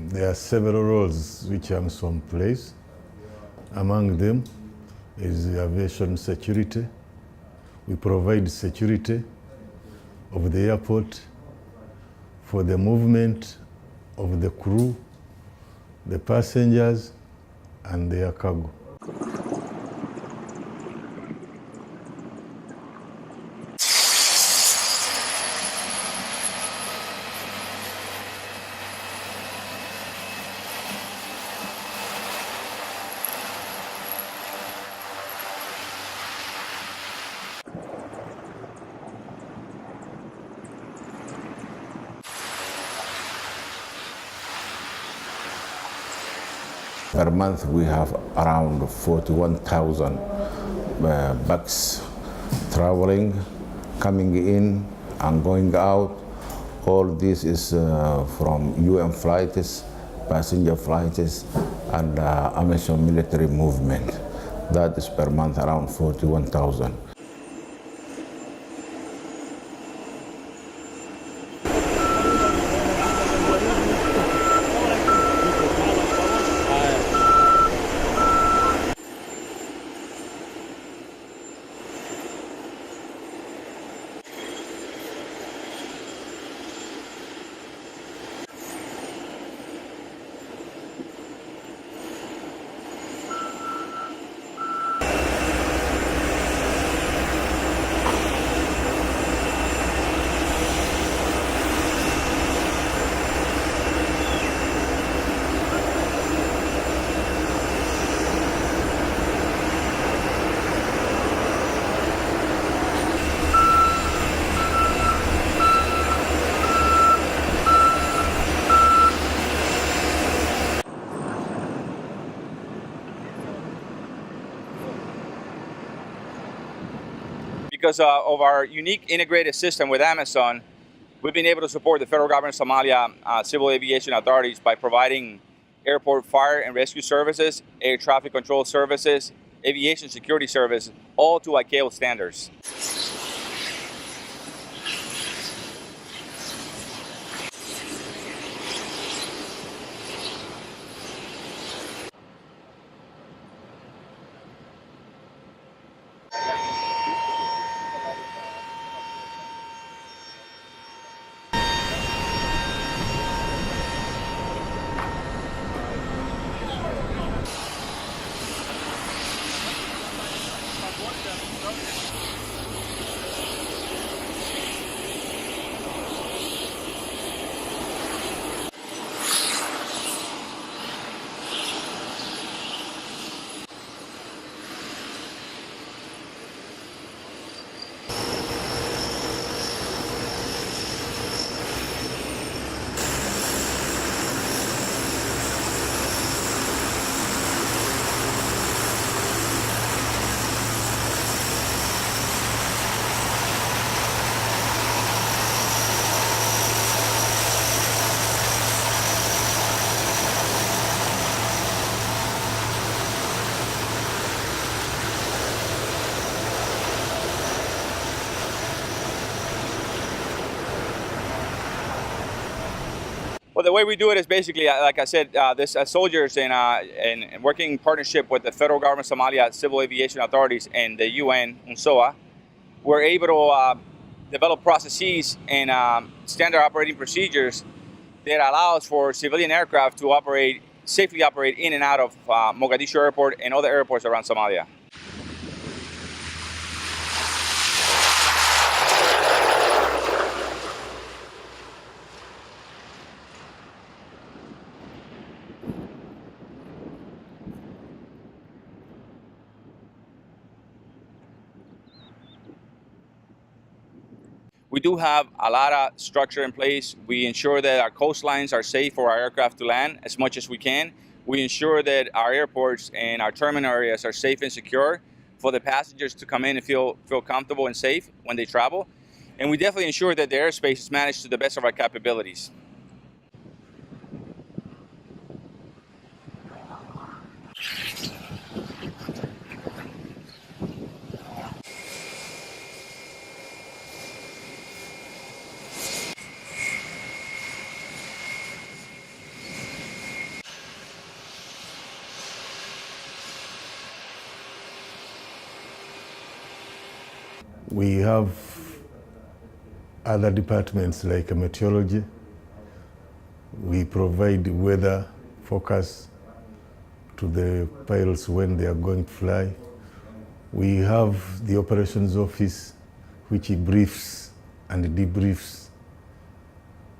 There are several roles which AMISOM plays. Among them is aviation security. We provide security of the airport for the movement of the crew, the passengers, and their cargo. Per month, we have around 41,000 bucks traveling, coming in and going out. All this is from UN flights, passenger flights, and AMISOM military movement. That is per month around 41,000. Because of our unique integrated system with AMISOM, we've been able to support the federal government of Somalia civil aviation authorities by providing airport fire and rescue services, air traffic control services, aviation security service, all to ICAO standards. Well, the way we do it is basically, like I said, this soldiers in working in partnership with the federal government of Somalia civil aviation authorities and the UN, UNSOA, we're able to develop processes and standard operating procedures that allows for civilian aircraft to safely operate in and out of Mogadishu Airport and other airports around Somalia. We do have a lot of structure in place. We ensure that our coastlines are safe for our aircraft to land as much as we can. We ensure that our airports and our terminal areas are safe and secure for the passengers to come in and feel comfortable and safe when they travel. And we definitely ensure that the airspace is managed to the best of our capabilities. We have other departments like meteorology. We provide weather forecast to the pilots when they are going to fly. We have the operations office, which briefs and debriefs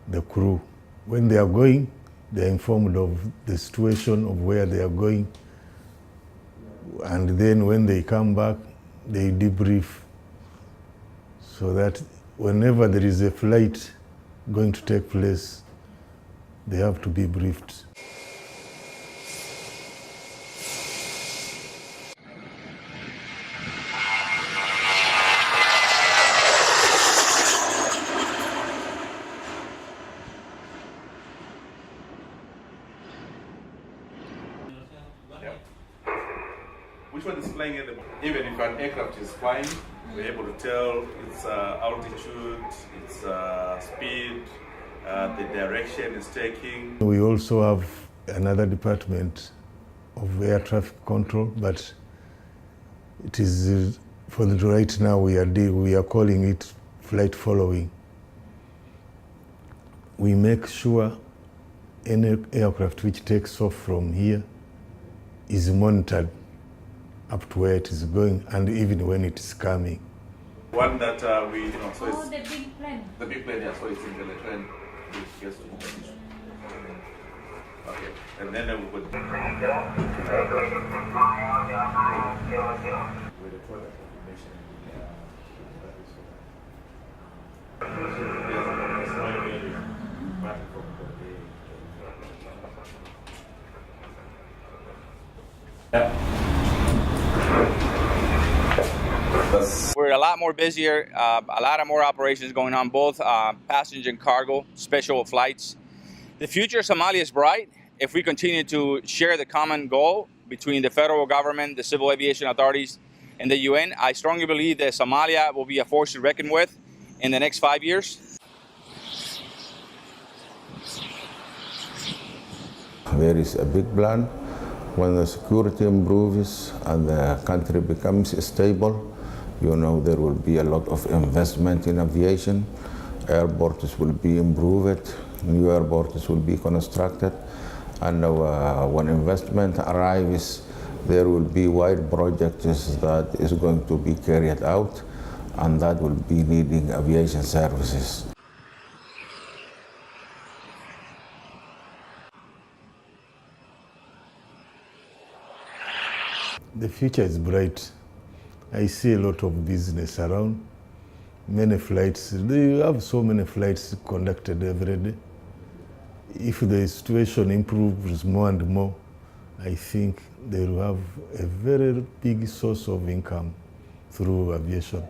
the crew. When they are going, they are informed of the situation of where they are going. And then when they come back, they debrief so that whenever there is a flight going to take place, they have to be briefed. Which one is flying at the moment? Even if an aircraft is flying, we're able to tell its altitude, its speed, the direction it's taking. We also have another department of air traffic control, but it is for the right now we are calling it flight following. We make sure any aircraft which takes off from here is monitored up to where it is going and even when it is coming. One that we, so it's the big plane. the big plane, yeah, so it's in the train, which gets to Muqdisho. Okay, and then we would. With the toilet information. We're a lot more busier, a lot of more operations going on, both passenger and cargo, special flights. The future of Somalia is bright if we continue to share the common goal between the federal government, the civil aviation authorities, and the UN. I strongly believe that Somalia will be a force to reckon with in the next 5 years. There is a big plan. When the security improves and the country becomes stable, there will be a lot of investment in aviation. Airports will be improved, new airports will be constructed, and when investment arrives, there will be wide projects that is going to be carried out, and that will be needing aviation services. The future is bright. I see a lot of business around, many flights. They have so many flights conducted every day. If the situation improves more and more, I think they will have a very big source of income through aviation.